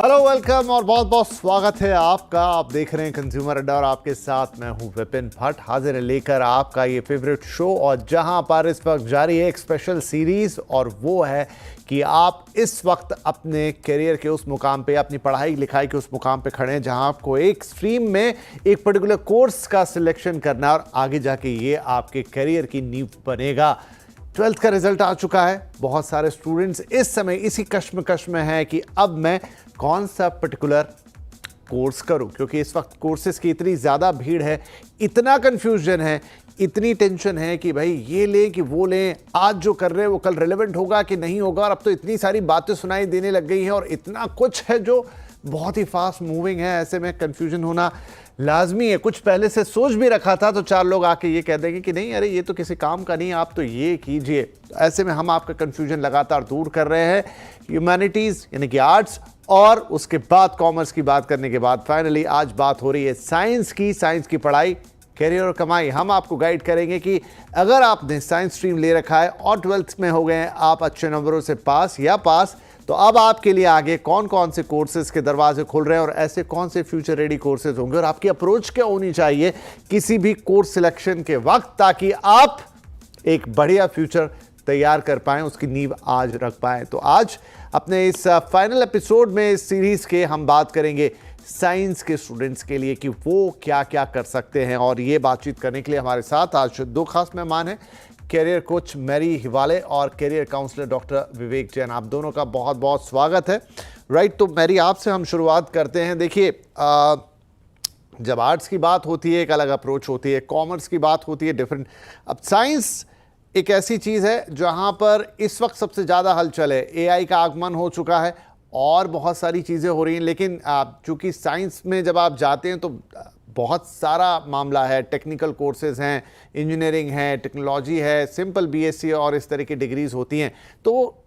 Hello, welcome और बहुत बहुत स्वागत है आपका। आप देख रहे हैं कंज्यूमर अड्डा और आपके साथ मैं हूं विपिन भट्ट, हाजिर है लेकर आपका ये फेवरेट शो। और जहां पर इस वक्त जारी है एक स्पेशल सीरीज, और वो है कि आप इस वक्त अपने करियर के उस मुकाम पे, अपनी पढ़ाई लिखाई के उस मुकाम पे खड़े हैं जहां आपको एक स्ट्रीम में एक पर्टिकुलर कोर्स का सिलेक्शन करना है और आगे जाके ये आपके करियर की नींव बनेगा। 12th का रिजल्ट आ चुका है। बहुत सारे स्टूडेंट्स इस समय इसी कश्मकश में हैं कि अब मैं कौन सा पर्टिकुलर कोर्स करूं, क्योंकि इस वक्त कोर्सेज की इतनी ज़्यादा भीड़ है, इतना कन्फ्यूजन है, इतनी टेंशन है कि भाई ये लें कि वो लें, आज जो कर रहे हैं वो कल रिलेवेंट होगा कि नहीं होगा। और अब तो इतनी सारी बातें सुनाई देने लग गई हैं और इतना कुछ है जो बहुत ही फास्ट मूविंग है। ऐसे में कन्फ्यूजन होना लाजमी है। कुछ पहले से सोच भी रखा था तो चार लोग आके ये कह देंगे कि नहीं, अरे ये तो किसी काम का नहीं, आप तो ये कीजिए। ऐसे में हम आपका कन्फ्यूजन लगातार दूर कर रहे हैं। ह्यूमैनिटीज़ यानी कि आर्ट्स और उसके बाद कॉमर्स की बात करने के बाद फाइनली आज बात हो रही है साइंस की। साइंस की पढ़ाई, करियर और कमाई। हम आपको गाइड करेंगे कि अगर आपने साइंस स्ट्रीम ले रखा है और 12th में हो गए हैं आप अच्छे नंबरों से पास, तो अब आपके लिए आगे कौन कौन से कोर्सेज के दरवाजे खुल रहे हैं और ऐसे कौन से फ्यूचर रेडी कोर्सेज होंगे और आपकी अप्रोच क्या होनी चाहिए किसी भी कोर्स सिलेक्शन के वक्त, ताकि आप एक बढ़िया फ्यूचर तैयार कर पाएं, उसकी नींव आज रख पाएं। तो आज अपने इस फाइनल एपिसोड में इस सीरीज के हम बात करेंगे साइंस के स्टूडेंट्स के लिए कि वो क्या क्या कर सकते हैं। और ये बातचीत करने के लिए हमारे साथ आज दो खास मेहमान हैं, कैरियर कोच मैरी हिवाले और कैरियर काउंसलर डॉक्टर विवेक जैन। आप दोनों का बहुत बहुत स्वागत है। राइट, तो मैरी आपसे हम शुरुआत करते हैं। देखिए, जब आर्ट्स की बात होती है एक अलग अप्रोच होती है, कॉमर्स की बात होती है डिफरेंट। अब साइंस एक ऐसी चीज़ है जहाँ पर इस वक्त सबसे ज़्यादा हलचल है। एआई का आगमन हो चुका है और बहुत सारी चीज़ें हो रही हैं, लेकिन चूँकि साइंस में जब आप जाते हैं तो बहुत सारा मामला है। टेक्निकल कोर्सेज हैं, इंजीनियरिंग है, टेक्नोलॉजी है, सिंपल बीएससी और इस तरह की डिग्रीज होती हैं। तो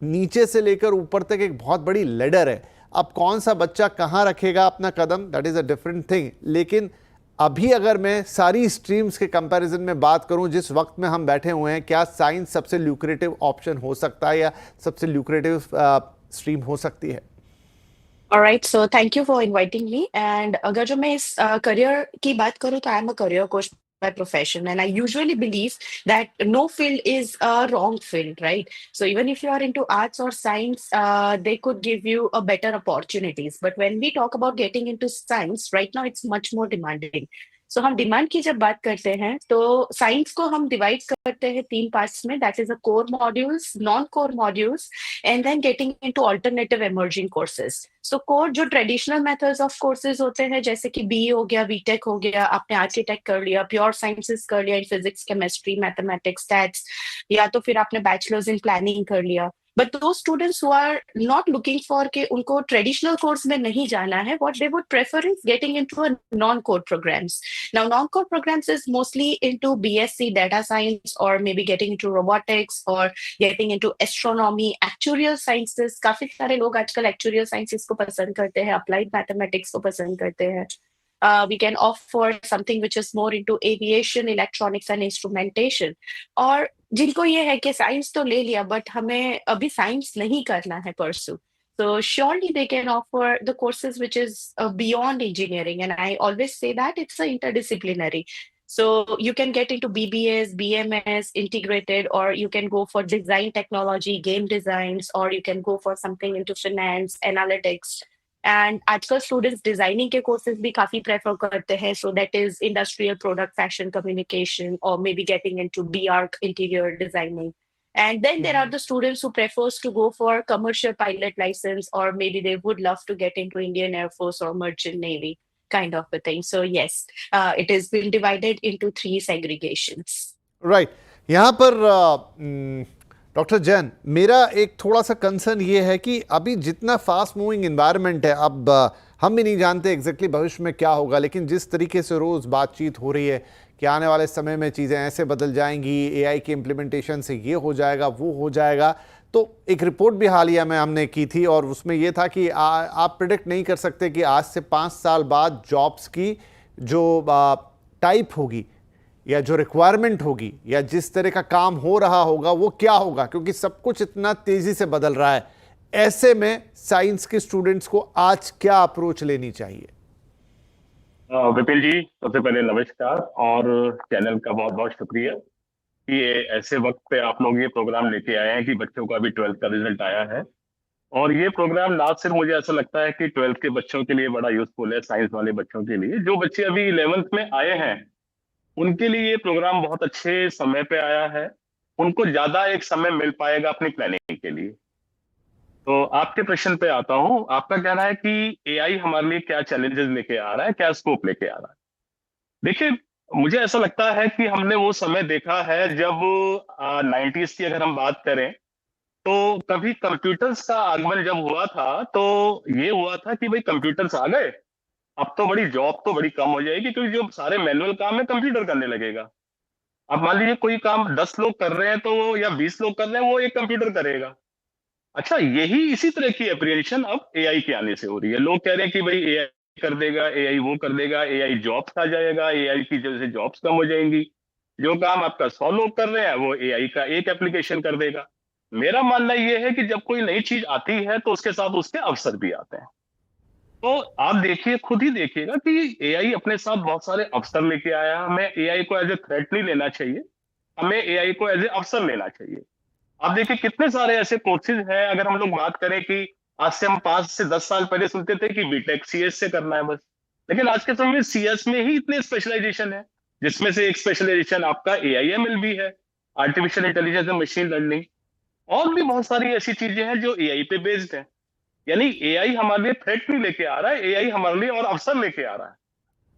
नीचे से लेकर ऊपर तक एक बहुत बड़ी लैडर है। अब कौन सा बच्चा कहाँ रखेगा अपना कदम, that is a different thing. लेकिन अभी अगर मैं सारी स्ट्रीम्स के कंपैरिजन में बात करूं जिस वक्त में हम बैठे हुए हैं, क्या साइंस सबसे ल्यूक्रेटिव ऑप्शन हो सकता है या सबसे ल्यूक्रेटिव स्ट्रीम हो सकती है? Alright, so thank you for inviting me. And अगर जो मैं इस career की बात करूँ तो I am a career coach by profession, and I usually believe that no field is a wrong field, right? So even if you are into arts or science, they could give you a better opportunities. But when we talk about getting into science, right now it's much more demanding. सो हम demand की जब बात करते हैं तो science को हम divide करते हैं तीन पार्ट्स में, that is a core modules, non core modules, and then getting into alternative emerging courses. So core जो ट्रेडिशनल मेथड्स ऑफ कोर्सेज होते हैं, जैसे कि बीए हो गया, बीटेक हो गया, आपने आर्किटेक्ट कर लिया, प्योर साइंसेस कर लिया in physics, chemistry, mathematics, stats, या तो फिर आपने बैचलर्स इन प्लानिंग कर लिया। But those students who are not looking for के उनको ट्रेडिशनल कोर्स में नहीं जाना है, what they would prefer is getting into a non core programs. Now, non-core programs is mostly into BSc data science, or maybe getting into robotics, or getting into astronomy, actuarial sciences. काफी सारे लोग आजकल actuarial sciences को पसंद करते हैं, applied mathematics को पसंद करते हैं. We can opt for something which is more into aviation, electronics and instrumentation. और जिनको ये है कि साइंस तो ले लिया बट हमें अभी साइंस नहीं करना है परसू, so surely they can offer the courses which is beyond engineering, and I always say that it's a interdisciplinary. So you can get into BBS, BMS, integrated, or you can go for design technology, game designs, or you can go for something into finance, analytics. And आजकल students designing के courses भी काफी prefer करते हैं, so that is industrial product, fashion, communication, or maybe getting into BARC, interior designing. And then there are the students who prefers to go for commercial pilot license, or maybe they would love to get into Indian Air Force or Merchant Navy, kind of a thing. So yes, it has been divided into three segregations. Right, यहाँ पर doctor Jain, मेरा एक थोड़ा सा concern ये है कि अभी जितना फास्ट मूविंग इन्वायरमेंट है, अब हम भी नहीं जानते एग्जैक्टली भविष्य में क्या होगा, लेकिन जिस तरीके से रोज़ बातचीत हो रही है कि आने वाले समय में चीज़ें ऐसे बदल जाएंगी, एआई के इम्प्लीमेंटेशन से ये हो जाएगा, वो हो जाएगा। तो एक रिपोर्ट भी हालिया में हमने की थी और उसमें ये था कि आप प्रिडिक्ट नहीं कर सकते कि आज से 5 साल बाद जॉब्स की जो टाइप होगी या जो रिक्वायरमेंट होगी या जिस तरह का काम हो रहा होगा वो क्या होगा, क्योंकि सब कुछ इतना तेज़ी से बदल रहा है। ऐसे में साइंस के स्टूडेंट्स को आज क्या अप्रोच लेनी चाहिए? विपिन जी, सबसे पहले नमस्कार। और चैनल का बहुत बहुत शुक्रिया कि ये ऐसे वक्त पे आप लोग ये प्रोग्राम लेके आए हैं कि बच्चों का अभी 12th का रिजल्ट आया है। और ये प्रोग्राम ना सिर्फ मुझे ऐसा लगता है कि 12th के बच्चों के लिए बड़ा यूजफुल है, साइंस वाले बच्चों के लिए, जो बच्चे अभी 11th में आए हैं उनके लिए ये प्रोग्राम बहुत अच्छे समय पे आया है। उनको ज्यादा एक समय मिल पाएगा अपनी प्लानिंग के लिए। तो आपके प्रश्न पे आता हूँ, आपका कहना है कि एआई हमारे लिए क्या चैलेंजेस लेके आ रहा है, क्या स्कोप लेके आ रहा है। देखिए, मुझे ऐसा लगता है कि हमने वो समय देखा है जब 90s की अगर हम बात करें, तो कभी कंप्यूटर्स का आगमन जब हुआ था तो ये हुआ था कि भाई कंप्यूटर्स आ गए, अब तो बड़ी जॉब तो बड़ी कम हो जाएगी, क्योंकि जो सारे मैनुअल काम है कंप्यूटर करने लगेगा। अब मान लीजिए कोई काम 10 लोग कर रहे हैं तो वो, या 20 लोग कर रहे हैं, वो एक कंप्यूटर करेगा। अच्छा, यही इसी तरह की एप्रिहेंशन अब एआई के आने से हो रही है। लोग कह रहे हैं कि भाई एआई कर देगा, एआई वो कर देगा, एआई जॉब्स खा जाएगा, एआई की वजह से जॉब्स कम हो जाएंगी। जो काम आपका 100 लोग कर रहे हैं वो एआई का एक एप्लीकेशन कर देगा। मेरा मानना यह है कि जब कोई नई चीज आती है तो उसके साथ उसके अवसर भी आते हैं। तो आप देखिए, खुद ही देखिएगा कि एआई अपने साथ बहुत सारे अवसर लेके आया। हमें एआई को एज ए थ्रेट नहीं लेना चाहिए, हमें एआई को एज ए अवसर लेना चाहिए। आप देखिए कितने सारे ऐसे कोर्सेज हैं। अगर हम लोग बात करें कि आज से हम 5 से 10 साल पहले सुनते थे कि बीटेक सीएस से करना है बस, लेकिन आज के समय में सीएस में ही इतने स्पेशलाइजेशन है, जिसमें से एक स्पेशलाइजेशन आपका एआईएमएल भी है, artificial intelligence and machine learning. और भी बहुत सारी ऐसी चीजें हैं जो एआई पे बेस्ड है। यानी एआई हमारे लिए थ्रेट नहीं लेके आ रहा है, एआई हमारे लिए और अवसर लेके आ रहा है।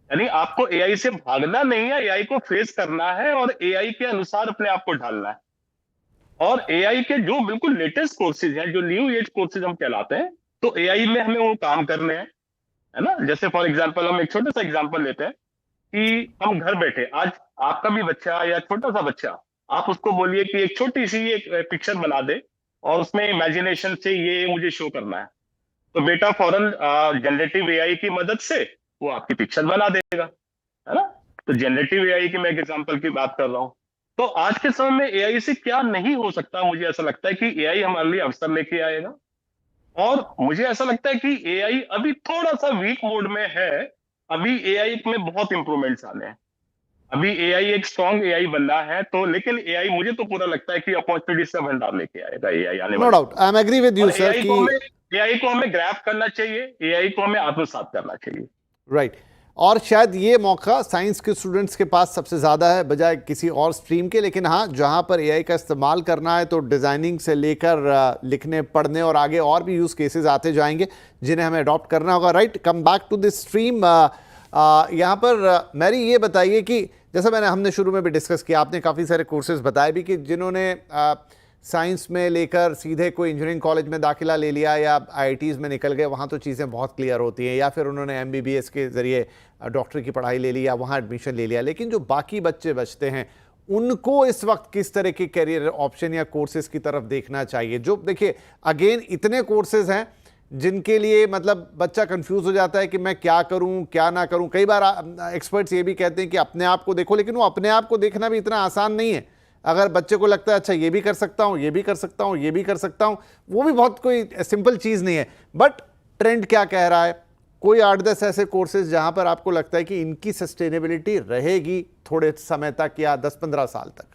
यानी आपको एआई से भागना नहीं है, एआई को फेस करना है और एआई के अनुसार अपने आप को ढालना है। और एआई के जो बिल्कुल लेटेस्ट कोर्सेज हैं, जो न्यू एज कोर्सेज हम कहलाते हैं, तो एआई में हमें वो काम करने हैं, है ना। जैसे फॉर एग्जांपल हम एक छोटा सा एग्जांपल लेते हैं कि हम घर बैठे आज, आपका भी बच्चा या छोटा सा बच्चा, आप उसको बोलिए कि एक छोटी सी एक पिक्चर बना दे और उसमें इमेजिनेशन से ये मुझे शो करना है, तो बेटा फौरन जनरेटिव एआई की मदद से वो आपकी पिक्चर बना देगा, है ना। तो जनरेटिव एआई की मैं एक एग्जांपल की बात कर रहा हूं। तो आज के समय में एआई से क्या नहीं हो सकता, मुझे ऐसा लगता है कि एआई हमारे लिए अवसर लेके आएगा। और मुझे ऐसा लगता है कि एआई अभी थोड़ा सा वीक मोड में है। अभी एआई में बहुत इंप्रूवमेंट्स आने हैं। अभी एआई एक स्ट्रॉन्ग एआई बनना है, तो लेकिन एआई मुझे तो पूरा लगता है कि अपॉर्चुनिटीज का भंडार लेके आएगा एआई आने नो वाले डाउट, समय आई एम एग्री विद में। यू और सर कि एआई को हमें ग्रैब करना चाहिए, एआई को हमें आत्मसात करना चाहिए। राइट। और शायद ये मौका साइंस के स्टूडेंट्स के पास सबसे ज़्यादा है बजाय किसी और स्ट्रीम के। लेकिन हाँ, जहाँ पर एआई का इस्तेमाल करना है तो डिज़ाइनिंग से लेकर लिखने पढ़ने और आगे और भी यूज़ केसेस आते जाएंगे जिन्हें हमें अडॉप्ट करना होगा। Right, come back to this stream. यहाँ पर मैरी ये बताइए कि जैसा हमने शुरू में भी डिस्कस किया, आपने काफ़ी सारे कोर्सेज बताए भी कि जिन्होंने साइंस में लेकर सीधे कोई इंजीनियरिंग कॉलेज में दाखिला ले लिया या आईआईटीज़ में निकल गए, वहाँ तो चीज़ें बहुत क्लियर होती हैं, या फिर उन्होंने एमबीबीएस के ज़रिए डॉक्टर की पढ़ाई ले ली या वहाँ एडमिशन ले लिया। लेकिन जो बाकी बच्चे बचते हैं उनको इस वक्त किस तरह के करियर ऑप्शन या कोर्सेज की तरफ देखना चाहिए? जो देखिए, अगेन इतने कोर्सेज हैं जिनके लिए मतलब बच्चा कंफ्यूज हो जाता है कि मैं क्या करूं क्या ना करूं। कई बार एक्सपर्ट्स ये भी कहते हैं कि अपने आप को देखो, लेकिन वो अपने आप को देखना भी इतना आसान नहीं है। अगर बच्चे को लगता है अच्छा ये भी कर सकता हूं, ये भी कर सकता हूं, ये भी कर सकता हूं, वो भी बहुत कोई सिंपल चीज़ नहीं है। बट ट्रेंड क्या कह रहा है? कोई 8-10 ऐसे कोर्सेज जहां पर आपको लगता है कि इनकी सस्टेनेबिलिटी रहेगी थोड़े समय तक या 10-15 साल तक?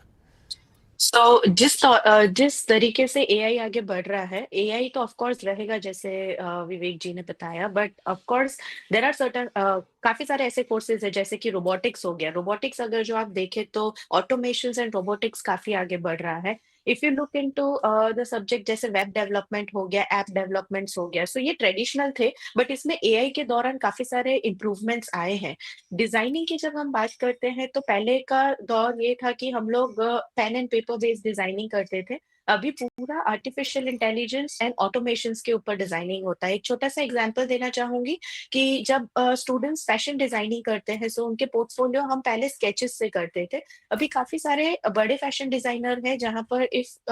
जिस तरीके से एआई आगे बढ़ रहा है, एआई तो ऑफ कोर्स रहेगा जैसे विवेक जी ने बताया, but of course there are certain काफी सारे ऐसे कोर्सेज है जैसे कि रोबोटिक्स हो गया। रोबोटिक्स अगर जो आप देखें तो ऑटोमेशन एंड रोबोटिक्स काफी आगे बढ़ रहा है। If you look into the subject जैसे वेब डेवलपमेंट हो गया, ऐप डेवलपमेंट्स हो गया, सो ये ट्रेडिशनल थे, बट इसमें एआई के दौरान काफी सारे इम्प्रूवमेंट्स आए हैं। डिजाइनिंग की जब हम बात करते हैं तो पहले का दौर ये था कि हम लोग pen and paper based designing करते थे। अभी पूरा आर्टिफिशियल इंटेलिजेंस एंड ऑटोमेशंस के ऊपर डिजाइनिंग होता है। एक छोटा सा एग्जांपल देना चाहूंगी कि जब स्टूडेंट्स फैशन डिजाइनिंग करते हैं सो उनके पोर्टफोलियो हम पहले स्केचेस से करते थे। अभी काफी सारे बड़े फैशन डिजाइनर हैं जहां पर इफ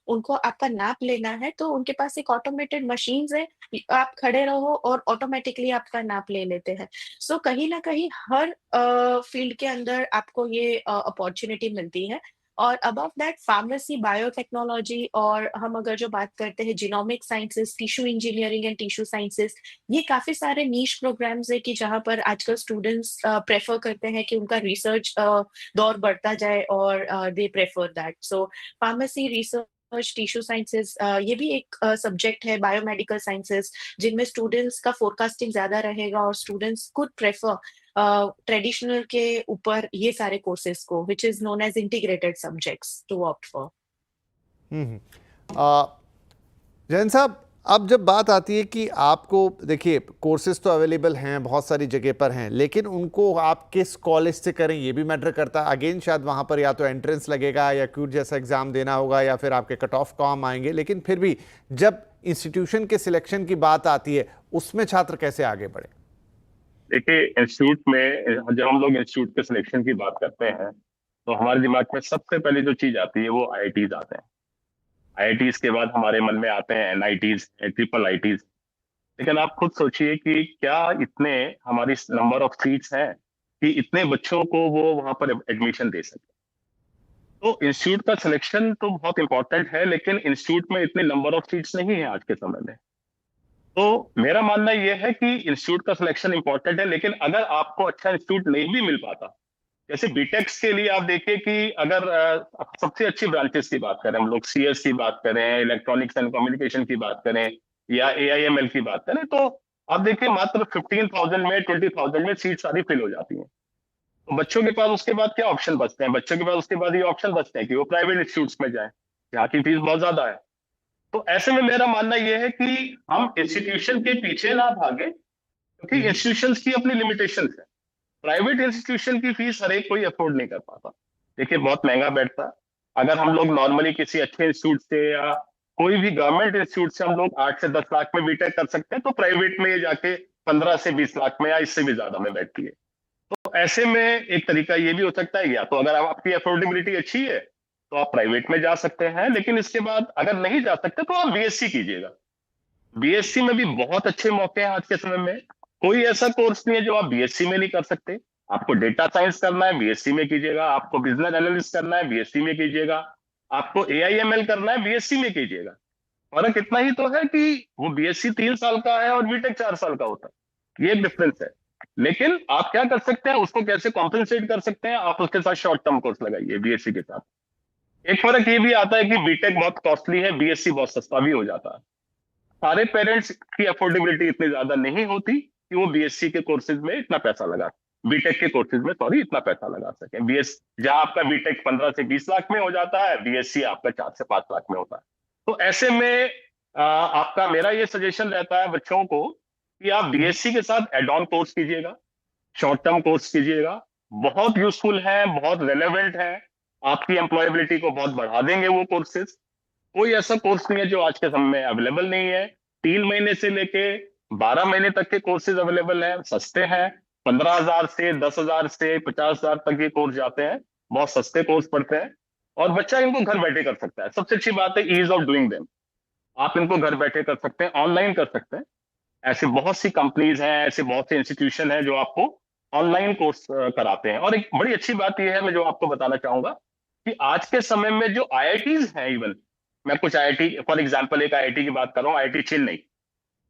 उनको आपका नाप लेना है तो उनके पास एक ऑटोमेटेड मशीन्स है, आप खड़े रहो और ऑटोमेटिकली आपका नाप ले लेते हैं। सो कहीं ना कहीं हर फील्ड के अंदर आपको ये अपॉर्चुनिटी मिलती है। और अबव दैट फार्मेसी, बायोटेक्नोलॉजी, और हम अगर जो बात करते हैं genomic sciences, tissue engineering and tissue sciences, ये काफी सारे नीश प्रोग्राम्स है कि जहाँ पर आजकल स्टूडेंट्स प्रेफर करते हैं कि उनका रिसर्च दौर बढ़ता जाए, और they prefer that. So pharmacy research, tissue sciences, ये भी एक सब्जेक्ट है, बायोमेडिकल साइंसेस, जिनमें स्टूडेंट्स का फोरकास्टिंग ज्यादा रहेगा और स्टूडेंट्स कुड प्रेफर ट्रेडिशनल के ऊपर ये सारे कोर्सेज को, which is known as integrated subjects, to opt for. Jain साहब, अब जब बात आती है कि आपको, देखिए कोर्सेज तो अवेलेबल हैं, बहुत सारी जगह पर हैं, लेकिन उनको आप किस कॉलेज से करें ये भी मैटर करता है। अगेन शायद वहाँ पर या तो एंट्रेंस लगेगा या क्यूट जैसा एग्ज़ाम देना होगा या फिर आपके कट ऑफ कम आएंगे, लेकिन फिर भी जब इंस्टीट्यूशन के सिलेक्शन की बात आती है उसमें छात्र कैसे आगे बढ़े? देखिए, इंस्टीट्यूट में जब हम लोग इंस्टीट्यूट के सिलेक्शन की बात करते हैं तो हमारे दिमाग में सबसे पहले जो चीज आती है वो आईआईटीज आते हैं। आईआईटीज के बाद हमारे मन में आते हैं एनआईटीज, ट्रिपल आईटीज। लेकिन आप खुद सोचिए कि क्या इतने हमारी नंबर ऑफ सीट्स हैं कि इतने बच्चों को वो वहां पर एडमिशन दे सके। तो इंस्टीट्यूट का सिलेक्शन तो बहुत इंपॉर्टेंट है, लेकिन इंस्टीट्यूट में इतने नंबर ऑफ सीट्स नहीं है आज के समय में। तो मेरा मानना यह है कि इंस्टीट्यूट का सिलेक्शन इंपॉर्टेंट है, लेकिन अगर आपको अच्छा इंस्टीट्यूट नहीं भी मिल पाता, जैसे बीटेक्स के लिए आप देखिए कि अगर सबसे अच्छी ब्रांचेस की बात करें, हम लोग सीएस की बात करें, इलेक्ट्रॉनिक्स एंड कम्युनिकेशन की बात करें या एआईएमएल की बात करें, तो आप देखिए मात्र 15,000 में, 20,000 में सीट सारी फिल हो जाती हैं। तो बच्चों के पास उसके बाद क्या ऑप्शन बचते हैं? बच्चों के पास उसके बाद ये ऑप्शन बचते हैं कि वो प्राइवेट इंस्टीट्यूट्स में जाएं, जहाँ की फीस बहुत ज्यादा है। तो ऐसे में मेरा मानना यह है कि हम इंस्टीट्यूशन के पीछे ना भागे, क्योंकि इंस्टीट्यूशंस की अपनी लिमिटेशंस है। प्राइवेट इंस्टीट्यूशन की फीस हर एक कोई अफोर्ड नहीं कर पाता। देखिए, बहुत महंगा बैठता है। अगर हम लोग नॉर्मली किसी अच्छे इंस्टीट्यूट से या कोई भी गवर्नमेंट इंस्टीट्यूट से हम लोग 8 से 10 लाख में बीटेक कर सकते हैं, तो प्राइवेट में ये जाके 15 से 20 लाख में या इससे भी ज्यादा में बैठती है। तो ऐसे में एक तरीका ये भी हो सकता है, या तो अगर आपकी अफोर्डेबिलिटी अच्छी है तो आप प्राइवेट में जा सकते हैं, लेकिन इसके बाद अगर नहीं जा सकते तो आप बीएससी कीजिएगा। बीएससी में भी बहुत अच्छे मौके हैं आज के समय में। कोई ऐसा कोर्स नहीं है जो आप बीएससी में नहीं कर सकते। आपको डेटा साइंस करना है, बीएससी में कीजिएगा। आपको बिजनेस एनालिस्ट करना है, बीएससी में कीजिएगा। आपको एआईएमएल करना है, बीएससी में कीजिएगा। फर्क इतना ही तो है कि वो बीएससी 3 साल का है और बीटेक 4 साल का होता है, ये डिफरेंस है। लेकिन आप क्या कर सकते हैं, उसको कैसे कॉम्पेंसेट कर सकते हैं, आप उसके साथ शॉर्ट टर्म कोर्स लगाइए बीएससी के साथ। एक फर्क ये भी आता है कि बीटेक बहुत कॉस्टली है, बीएससी बहुत सस्ता भी हो जाता है। सारे पेरेंट्स की अफोर्डेबिलिटी इतनी ज्यादा नहीं होती कि वो बीएससी के कोर्सेज में इतना पैसा लगा, बीटेक के कोर्सेज में सॉरी इतना पैसा लगा सके। बीएस जहां आपका बीटेक 15 से 20 लाख में हो जाता है, बीएससी आपका 4 से 5 लाख में होता है। तो ऐसे में आपका मेरा ये सजेशन रहता है बच्चों को कि आप बीएससी के साथ एड ऑन कोर्स कीजिएगा, शॉर्ट टर्म कोर्स कीजिएगा। बहुत यूजफुल है, बहुत रेलेवेंट है, आपकी एम्प्लॉयबिलिटी को बहुत बढ़ा देंगे वो कोर्सेज। कोई ऐसा कोर्स नहीं है जो आज के समय में अवेलेबल नहीं है। 3 महीने से लेके 12 महीने तक के कोर्सेज अवेलेबल हैं, सस्ते हैं। 15,000 से 10,000 से 50,000 तक ये कोर्स जाते हैं, बहुत सस्ते कोर्स पड़ते हैं और बच्चा इनको घर बैठे कर सकता है। सबसे अच्छी बात है ईज ऑफ डूइंग देम। आप इनको घर बैठे कर सकते हैं, ऑनलाइन कर सकते हैं। ऐसे बहुत सी कंपनीज हैं, ऐसे बहुत से इंस्टीट्यूशन हैं जो आपको ऑनलाइन कोर्स कराते हैं। और एक बड़ी अच्छी बात यह है, मैं जो आपको बताना चाहूंगा कि आज के समय में जो आईआईटीज हैं, इवन मैं कुछ आईआईटी फॉर एग्जांपल एक आईआईटी की बात कर रहा हूँ, आईआईटी चेन्नई,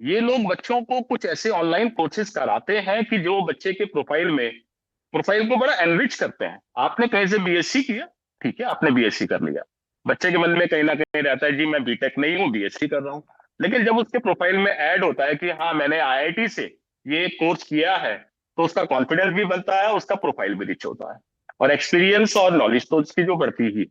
ये लोग बच्चों को कुछ ऐसे ऑनलाइन कोर्सेज कराते हैं कि जो बच्चे के प्रोफाइल को बड़ा एनरिच करते हैं। आपने कहीं से बीएससी किया, ठीक है, आपने बीएससी कर लिया, बच्चे के मन में कहीं ना कहीं रहता है जी मैं बीटेक नहीं हूँ, बीएससी कर रहा हूँ। लेकिन जब उसके प्रोफाइल में ऐड होता है कि हाँ मैंने आईआईटी से ये कोर्स किया है, तो उसका कॉन्फिडेंस भी बनता है, उसका प्रोफाइल भी रिच होता है और एक्सपीरियंस और नॉलेज तो उसकी जो बढ़ती ही।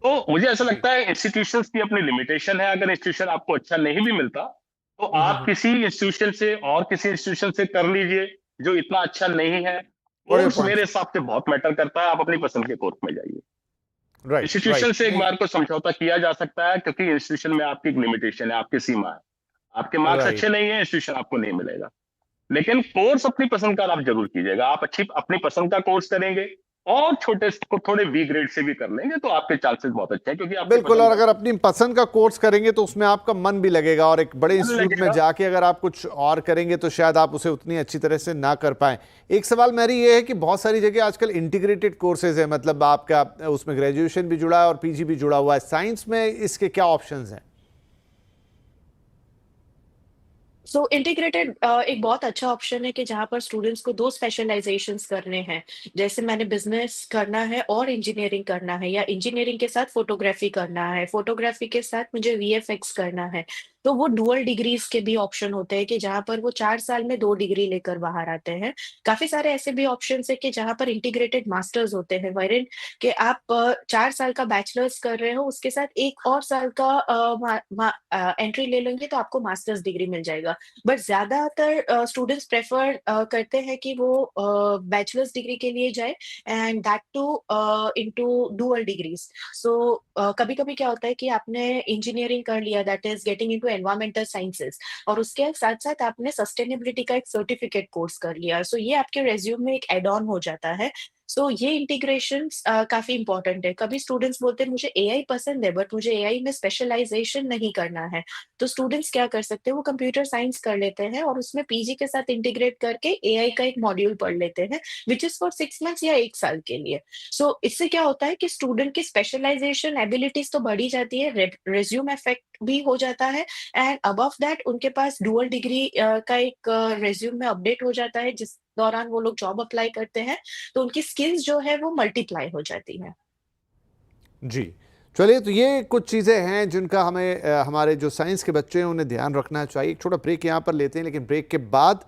तो मुझे ऐसा लगता है इंस्टीट्यूशंस की अपनी लिमिटेशन है। अगर इंस्टीट्यूशन आपको अच्छा नहीं भी मिलता तो आप किसी इंस्टीट्यूशन से और किसी इंस्टीट्यूशन से कर लीजिए जो इतना अच्छा नहीं है। कोर्स मेरे हिसाब से बहुत मैटर करता है, आप अपनी पसंद के कोर्स में जाइए। इंस्टीट्यूशन से एक बार को समझौता किया जा सकता है, क्योंकि इंस्टीट्यूशन में आपकी एक लिमिटेशन है, आपकी सीमा है। आपके मार्क्स अच्छे नहीं है, इंस्टीट्यूशन आपको नहीं मिलेगा। लेकिन कोर्स अपनी पसंद का आप जरूर कीजिएगा। आप अच्छी अपनी पसंद का कोर्स करेंगे और छोटे को थोड़े बी ग्रेड से भी कर लेंगे तो आपके चांसेस बहुत अच्छे हैं, क्योंकि आपकी बिल्कुल। और पसंद अगर अपनी पसंद का कोर्स करेंगे तो उसमें आपका मन भी लगेगा, और एक बड़े का मन इंस्टीट्यूट में लगेगा। जाके अगर आप कुछ और करेंगे तो शायद आप उसे उतनी अच्छी तरह से ना कर पाएं। एक सवाल मेरी ये है कि बहुत सारी जगह आजकल इंटीग्रेटेड कोर्सेज है, मतलब आपका उसमें ग्रेजुएशन भी जुड़ा है और पीजी भी जुड़ा हुआ है। साइंस में इसके क्या ऑप्शंस हैं? सो इंटीग्रेटेड एक बहुत अच्छा ऑप्शन है कि जहाँ पर स्टूडेंट्स को दो स्पेशलाइजेशंस करने हैं। जैसे मैंने बिजनेस करना है और इंजीनियरिंग करना है, या इंजीनियरिंग के साथ फोटोग्राफी करना है, फोटोग्राफी के साथ मुझे वीएफएक्स करना है। तो वो डुअल डिग्रीज के भी ऑप्शन होते हैं कि जहाँ पर वो 4 साल में 2 डिग्री लेकर बाहर आते हैं। काफी सारे ऐसे भी ऑप्शन है कि जहाँ पर इंटीग्रेटेड मास्टर्स होते हैं, वेरिन कि आप 4 साल का बैचलर्स कर रहे हो, उसके साथ 1 और साल का एंट्री ले लेंगे तो आपको मास्टर्स डिग्री मिल जाएगा। बट ज्यादातर स्टूडेंट्स प्रेफर करते हैं कि वो बैचलर्स डिग्री के लिए जाए, and that too into dual degrees. सो कभी कभी क्या होता है कि आपने इंजीनियरिंग कर लिया, that is getting into environmental sciences, और उसके साथ साथ आपने सस्टेनेबिलिटी का एक सर्टिफिकेट कोर्स कर लिया। सो ये आपके रेज्यूम में एक एड ऑन हो जाता है। सो ये इंटीग्रेशन काफी इंपॉर्टेंट है। कभी स्टूडेंट्स बोलते हैं मुझे एआई पसंद है बट मुझे एआई में स्पेशलाइजेशन नहीं करना है, तो स्टूडेंट्स क्या कर सकते हैं, वो कंप्यूटर साइंस कर लेते हैं और उसमें पीजी के साथ इंटीग्रेट करके एआई का एक मॉड्यूल पढ़ लेते हैं, विच इज फॉर 6 मंथ्स या 1 साल के लिए। सो इससे क्या होता है कि स्टूडेंट की स्पेशलाइजेशन एबिलिटीज तो बढ़ी जाती है, रेज्यूम इफेक्ट भी हो जाता है, एंड अबव दैट उनके पास डुअल डिग्री का एक रेज्यूम में अपडेट हो जाता है, जिस दौरान वो लोग जॉब अप्लाई करते हैं तो उनकी स्किल्स जो है वो मल्टीप्लाई हो जाती है। जी, चलिए, तो ये कुछ चीज़ें हैं जिनका हमें हमारे जो साइंस के बच्चे हैं उन्हें ध्यान रखना चाहिए। एक छोटा ब्रेक यहाँ पर लेते हैं, लेकिन ब्रेक के बाद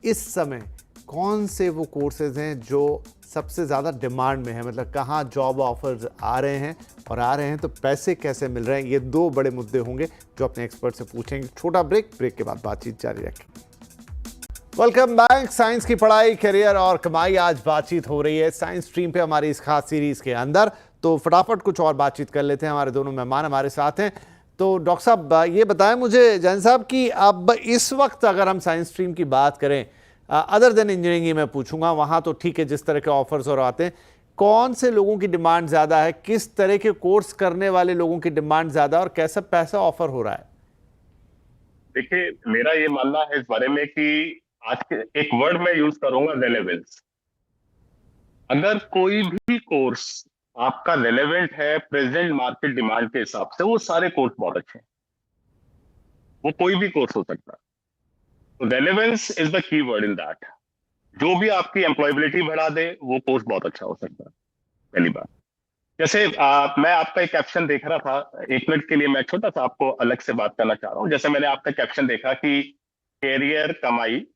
इस समय कौन से वो कोर्सेज हैं जो सबसे ज़्यादा डिमांड में है, मतलब कहाँ जॉब ऑफर्स आ रहे हैं, और आ रहे हैं तो पैसे कैसे मिल रहे हैं, ये दो बड़े मुद्दे होंगे जो अपने एक्सपर्ट से पूछेंगे। छोटा ब्रेक, ब्रेक के बाद बातचीत जारी रखें। Welcome back. साइंस की पढ़ाई, करियर और कमाई, आज बातचीत हो रही है साइंस स्ट्रीम पे हमारी इस खास सीरीज के अंदर। तो फटाफट कुछ और बातचीत कर लेते हैं। हमारे दोनों मेहमान हमारे साथ हैं। तो डॉक्टर साहब ये बताएं मुझे, जैन साहब, कि अब इस वक्त अगर हम साइंस स्ट्रीम की बात करें, अदर देन इंजीनियरिंग ही मैं पूछूंगा, वहाँ तो ठीक है जिस तरह के ऑफर्स और आते हैं, कौन से लोगों की डिमांड ज़्यादा है, किस तरह के कोर्स करने वाले लोगों की डिमांड ज़्यादा, और कैसा पैसा ऑफर हो रहा है? देखिए, मेरा ये मानना है इस बारे में कि आज के एक वर्ड मैं यूज करूंगा, रेलेवेंस। अगर कोई भी कोर्स आपका रेलेवेंट है प्रेजेंट मार्केट डिमांड के हिसाब से, वो सारे कोर्स बहुत अच्छे हैं। वो कोई भी कोर्स हो सकता है। तो relevance is the key word in that. जो भी आपकी एम्प्लॉयबिलिटी बढ़ा दे वो कोर्स बहुत अच्छा हो सकता है, पहली बात। जैसे मैं आपका एक कैप्शन देख रहा था, 1 मिनट के लिए मैं छोटा सा आपको अलग से बात करना चाह रहा हूँ। जैसे मैंने आपका कैप्शन देखा कि कैरियर, कमाई,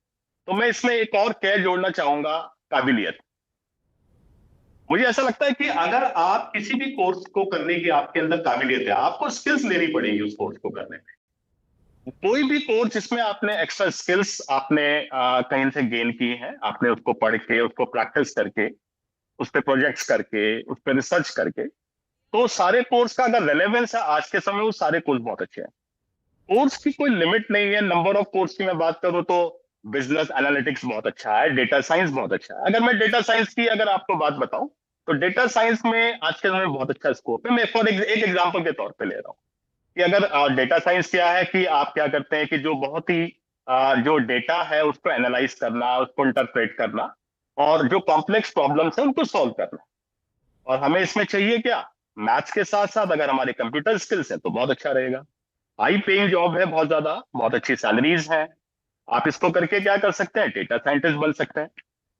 तो मैं इसमें एक और क्या जोड़ना चाहूंगा, काबिलियत। मुझे ऐसा लगता है कि अगर आप किसी भी कोर्स को करने की आपके अंदर काबिलियत है, आपको स्किल्स लेनी पड़ेगी उस कोर्स को करने में। कोई भी कोर्स जिसमें आपने एक्स्ट्रा स्किल्स आपने कहीं से गेन की है, आपने उसको पढ़ के, उसको प्रैक्टिस करके, उस पर प्रोजेक्ट्स करके, उस पर रिसर्च करके, तो सारे कोर्स का अगर रेलेवेंस है आज के समय, वो सारे कोर्स बहुत अच्छे हैं। कोर्स की कोई लिमिट नहीं है। नंबर ऑफ कोर्स की मैं बात करूं तो बिजनेस एनालिटिक्स बहुत अच्छा है, डेटा साइंस बहुत अच्छा है। अगर मैं डेटा साइंस की अगर आपको बात बताऊं, तो डेटा साइंस में आज के समय में बहुत अच्छा स्कोप है। मैं फॉर एक एग्जांपल के तौर पे ले रहा हूं कि अगर डेटा साइंस क्या है कि आप क्या करते हैं कि जो बहुत ही जो डेटा है उसको एनालाइज करना, उसको इंटरप्रेट करना, और जो कॉम्प्लेक्स प्रॉब्लम्स है उनको सॉल्व करना। और हमें इसमें चाहिए क्या, मैथ्स के साथ साथ अगर हमारे कंप्यूटर स्किल्स है तो बहुत अच्छा रहेगा। हाई पेइंग जॉब है, बहुत ज्यादा, बहुत अच्छी सैलरीज हैं। आप इसको करके क्या कर सकते हैं, डेटा साइंटिस्ट बन सकते हैं।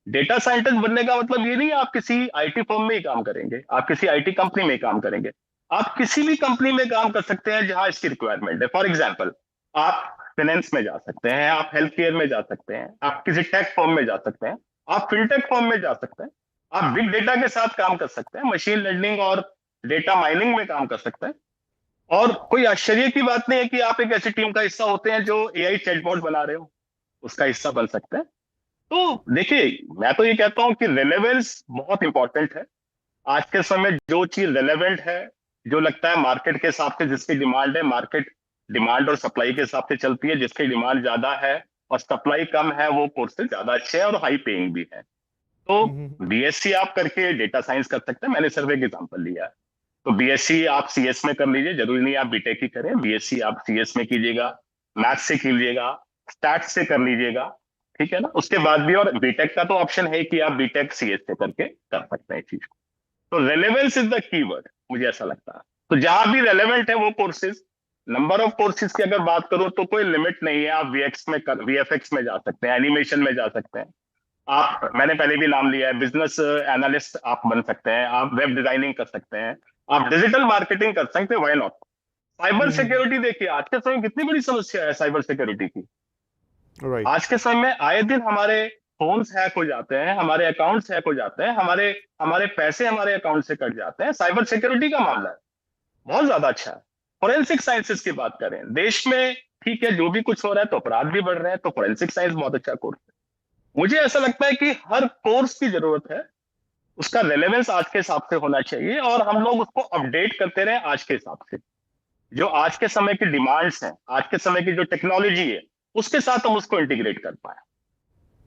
डेटा साइंटिस्ट बनने का मतलब ये नहीं आप किसी आईटी फर्म में ही काम करेंगे, आप किसी आईटी कंपनी में ही काम करेंगे। आप किसी भी कंपनी में काम कर सकते हैं जहां इसकी रिक्वायरमेंट है। फॉर एग्जाम्पल, आप फाइनेंस में जा सकते हैं, आप हेल्थ केयर में जा सकते हैं, आप किसी टेक फर्म में जा सकते हैं, आप फिनटेक फर्म में जा सकते हैं, आप बिग डेटा के साथ काम कर सकते हैं, मशीन लर्निंग और डेटा माइनिंग में काम कर सकते हैं। और कोई आश्चर्य की बात नहीं है कि आप एक ऐसी टीम का हिस्सा होते हैं जो एआई चैटबॉट बना रहे हो, उसका हिस्सा बन सकते हैं। तो देखिए, मैं तो ये कहता हूं कि रेलेवेंस बहुत इंपॉर्टेंट है। आज के समय जो चीज रेलेवेंट है, जो लगता है मार्केट के हिसाब से जिसकी डिमांड है, मार्केट डिमांड और सप्लाई के हिसाब से चलती है, जिसकी डिमांड ज्यादा है और सप्लाई कम है, वो कोर्सेज ज्यादा अच्छे हैं और हाई पेइंग भी है। तो बीएससी आप करके डेटा साइंस कर सकते हैं, मैंने सिर्फ एक एग्जांपल लिया है। तो बीएससी आप सीएस में कर लीजिए, जरूरी नहीं आप बीटेक ही करें, बीएससी आप सीएस में कीजिएगा, मैथ्स से कीजिएगा, स्टैट्स से कर लीजिएगा, ठीक है ना। उसके बाद भी और बीटेक का तो ऑप्शन है कि आप बीटेक सीएस से करके कर सकते हैं चीज को। तो रेलेवेंस इज द कीवर्ड, मुझे ऐसा लगता है। तो जहां भी रेलेवेंट है वो कोर्सेज, नंबर ऑफ कोर्सेज की अगर बात करूं तो कोई लिमिट नहीं है। आप वीएफएक्स में जा सकते हैं, एनिमेशन में जा सकते हैं, आप, मैंने पहले भी नाम लिया है, बिजनेस एनालिस्ट आप बन सकते हैं, आप वेब डिजाइनिंग कर सकते हैं, आप डिजिटल मार्केटिंग कर सकते हैं, व्हाई नॉट। साइबर सिक्योरिटी देखिए, आज के समय में कितनी बड़ी समस्या है साइबर सिक्योरिटी की। राइट। आज के समय में आए दिन हमारे फोन्स हैक हो जाते हैं, हमारे अकाउंट्स हैक हो जाते हैं, हमारे हमारे पैसे हमारे अकाउंट से कट जाते हैं। साइबर सिक्योरिटी का मामला है, बहुत ज्यादा अच्छा है। फोरेंसिक साइंसेस की बात करें देश में, ठीक है, जो भी कुछ हो रहा है तो अपराध भी बढ़ रहे हैं, तो फोरेंसिक साइंस बहुत अच्छा कोर्स है। मुझे ऐसा लगता है कि हर कोर्स की जरूरत है, उसका रेलेवेंस आज के हिसाब से होना चाहिए, और हम लोग उसको अपडेट करते रहे आज के हिसाब से। जो आज के समय की डिमांड्स हैं, आज के समय की जो टेक्नोलॉजी है, उसके साथ हम उसको इंटीग्रेट कर पाए।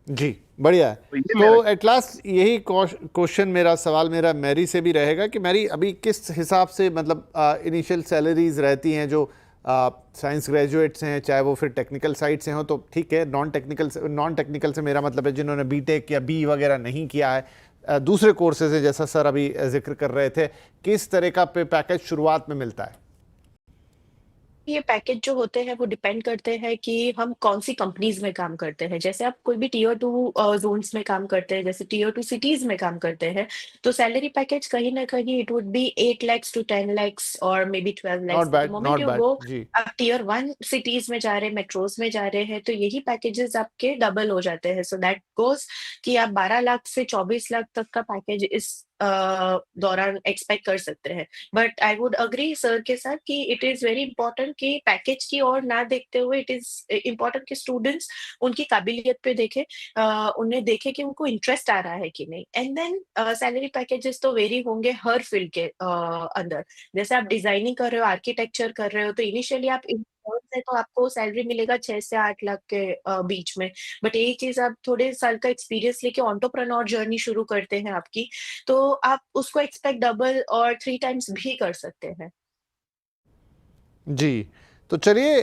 जी, बढ़िया है। तो एट लास्ट यही क्वेश्चन, मेरा सवाल मेरा मैरी से भी रहेगा कि मैरी, अभी किस हिसाब से मतलब इनिशियल सैलरीज रहती हैं जो साइंस ग्रेजुएट्स हैं, चाहे वो फिर टेक्निकल साइड से हों तो ठीक है, नॉन टेक्निकल से मेरा मतलब है जिन्होंने बीटेक या बी वगैरह नहीं किया है, दूसरे कोर्सेज हैं जैसा सर अभी जिक्र कर रहे थे, किस तरह का पैकेज शुरुआत में मिलता है? ये पैकेज जो होते हैं वो डिपेंड करते हैं कि हम कौन सी कंपनीज में काम करते हैं। जैसे आप कोई भी टीयर 2 जोन्स में काम करते हैं, जैसे टीयर 2 सिटीज में काम करते हैं, तो सैलरी पैकेज कहीं ना कहीं it would be 8 lakhs to 10 lakhs और may be 12 not lakhs। The bad, moment not you bad go, जी। आप टीयर 1 सिटीज में जा रहे हैं, मेट्रोज में जा रहे हैं, तो यही पैकेजेस आपके डबल हो जाते हैं। सो दैट गोज कि आप 12 लाख से 24 लाख तक का पैकेज इस दौरान एक्सपेक्ट कर सकते हैं। But I would agree sir के साथ कि इट इज वेरी इंपॉर्टेंट कि पैकेज की ओर ना देखते हुए, इट इज इंपॉर्टेंट कि स्टूडेंट्स उनकी काबिलियत पे देखें, उन्हें देखें कि उनको इंटरेस्ट आ रहा है कि नहीं। एंड देन सैलरी पैकेजेस तो वेरी होंगे हर फील्ड के अंदर। जैसे आप डिजाइनिंग कर रहे हो, आर्किटेक्चर कर रहे हो, तो इनिशियली आप है तो आपको सैलरी मिलेगा 6 से 8 लाख के बीच में। बट यही चीज आप थोड़े साल का एक्सपीरियंस लेके एंटरप्रेन्योर जर्नी शुरू करते हैं आपकी, तो आप उसको एक्सपेक्ट डबल और 3 टाइम्स भी कर सकते हैं। जी, तो चलिए,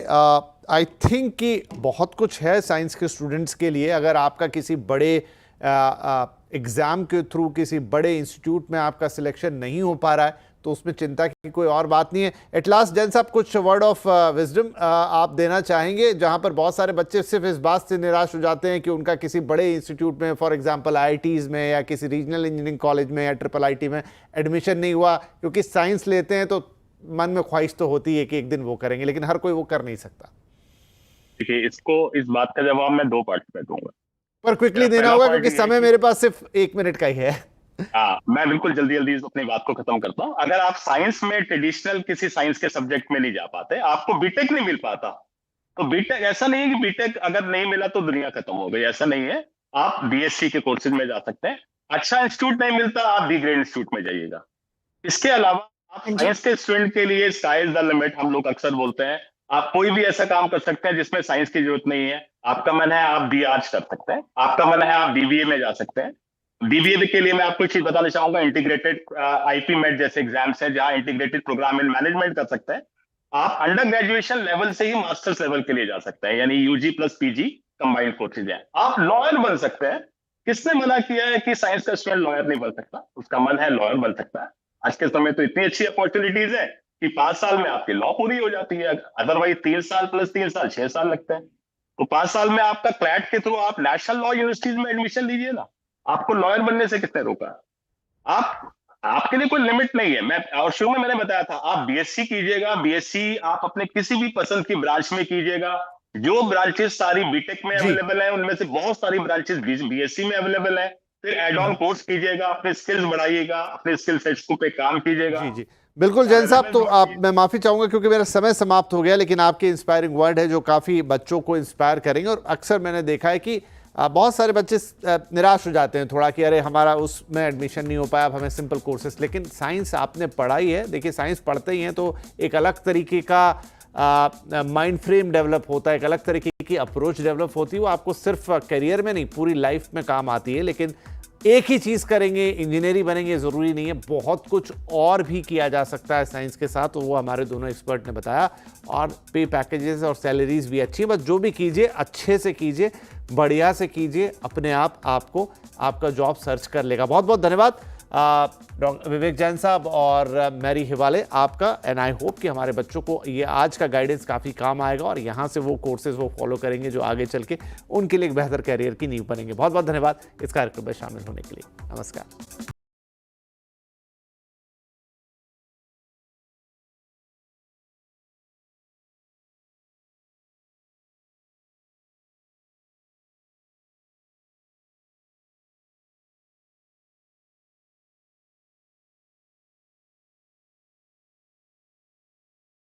आई थिंक कि बहुत कुछ है साइंस के स्टूडेंट्स के लिए। अगर आपका किसी बड़े एग्ज़ाम के थ्रू किसी बड़े इंस्टीट्यूट में आपका सिलेक्शन नहीं हो पा रहा है तो उसमें चिंता की कोई और बात नहीं है। एट लास्ट जैन साहब, कुछ वर्ड ऑफ विजडम आप देना चाहेंगे, जहां पर बहुत सारे बच्चे सिर्फ इस बात से निराश हो जाते हैं कि उनका किसी बड़े इंस्टीट्यूट में, फॉर एग्जांपल आईआईटीज़ में या किसी रीजनल इंजीनियरिंग कॉलेज में या ट्रिपल आईटी में एडमिशन नहीं हुआ, क्योंकि साइंस लेते हैं तो मन में ख्वाहिश तो होती है कि एक दिन वो करेंगे, लेकिन हर कोई वो कर नहीं सकता। देखिए, इस बात का जवाब मैं 2 पार्ट में दूंगा, पर क्विकली देना होगा क्योंकि समय मेरे पास सिर्फ 1 मिनट का ही है। हाँ, मैं बिल्कुल जल्दी जल्दी अपनी बात को खत्म करता हूँ। अगर आप साइंस में ट्रेडिशनल किसी साइंस के सब्जेक्ट में नहीं जा पाते, आपको बीटेक नहीं मिल पाता, तो बीटेक, ऐसा नहीं है कि बीटेक अगर नहीं मिला तो दुनिया खत्म हो गई, ऐसा नहीं है। आप बीएससी के कोर्सेज में जा सकते हैं। अच्छा इंस्टीट्यूट नहीं मिलता, आप बी ग्रेड इंस्टीट्यूट में जाइएगा। इसके अलावा आप साइंस के स्टूडेंट के लिए स्काई इज द लिमिट, हम लोग अक्सर बोलते हैं। आप कोई भी ऐसा काम कर सकते हैं जिसमें साइंस की जरूरत नहीं है। आपका मन है आप बी आर्ट्स कर सकते हैं, आपका मन है आप बीबीए में जा सकते हैं। बीबीए के लिए मैं आपको एक चीज बताना चाहूंगा, इंटीग्रेटेड आईपी मेट जैसे एग्जाम्स हैं जहां इंटीग्रेटेड प्रोग्राम इन मैनेजमेंट कर सकते हैं। आप अंडर ग्रेजुएशन लेवल से ही मास्टर्स लेवल के लिए जा सकते हैं, यानी UG plus PG combined courses हैं। आप लॉयर बन सकते हैं। किसने मना किया है कि साइंस का स्टूडेंट लॉयर नहीं बन सकता? उसका मन है लॉयर बन सकता है। आज के समय तो इतनी अच्छी अपॉर्चुनिटीज है कि 5 साल में आपकी लॉ पूरी हो जाती है, अदरवाइज 3 साल प्लस 3 साल 6 साल लगते हैं। तो 5 साल में आपका क्लैट के थ्रू आप नेशनल लॉ यूनिवर्सिटीज में एडमिशन लीजिए ना। आपको लॉयर बनने से किसने रोका? आपके लिए कोई लिमिट नहीं है। मैं और शुरू में मैंने बताया था, आप बीएससी कीजिएगा, बीएससी आप अपने किसी भी पसंद की ब्रांच में कीजिएगा। जो ब्रांचेस सारी बीटेक में अवेलेबल है उनमें से बहुत सारी ब्रांचेस बीएससी में अवेलेबल है। फिर एड ऑन कोर्स कीजिएगा, अपने स्किल्स बढ़ाइएगा, अपने स्किल सेट्स पे काम कीजिएगा। जी जी, बिल्कुल जैन साहब। तो आप, मैं माफ़ी चाहूँगा क्योंकि मेरा समय समाप्त हो गया, लेकिन आपके इंस्पायरिंग वर्ड है जो काफ़ी बच्चों को इंस्पायर करेंगे। और अक्सर मैंने देखा है कि बहुत सारे बच्चे निराश हो जाते हैं थोड़ा कि अरे हमारा उसमें एडमिशन नहीं हो पाया, अब हमें सिंपल कोर्सेस। लेकिन साइंस आपने पढ़ाई है, देखिए साइंस पढ़ते ही हैं तो एक अलग तरीके का माइंड फ्रेम डेवलप होता है, एक अलग तरीके की अप्रोच डेवलप होती है। वो आपको सिर्फ करियर में नहीं, पूरी लाइफ में काम आती है। लेकिन एक ही चीज़ करेंगे, इंजीनियरिंग बनेंगे, ज़रूरी नहीं है। बहुत कुछ और भी किया जा सकता है साइंस के साथ, तो वो हमारे दोनों एक्सपर्ट ने बताया। और पे पैकेजेस और सैलरीज भी अच्छी है, बस जो भी कीजिए अच्छे से कीजिए, बढ़िया से कीजिए, अपने आप आपको आपका जॉब सर्च कर लेगा। बहुत बहुत धन्यवाद विवेक जैन साहब और मैरी हिवाले आपका। एंड आई होप कि हमारे बच्चों को ये आज का गाइडेंस काफ़ी काम आएगा और यहाँ से वो कोर्सेज वो फॉलो करेंगे जो आगे चल के उनके लिए एक बेहतर कैरियर की नींव बनेंगे। बहुत बहुत धन्यवाद इस कार्यक्रम में शामिल होने के लिए। नमस्कार।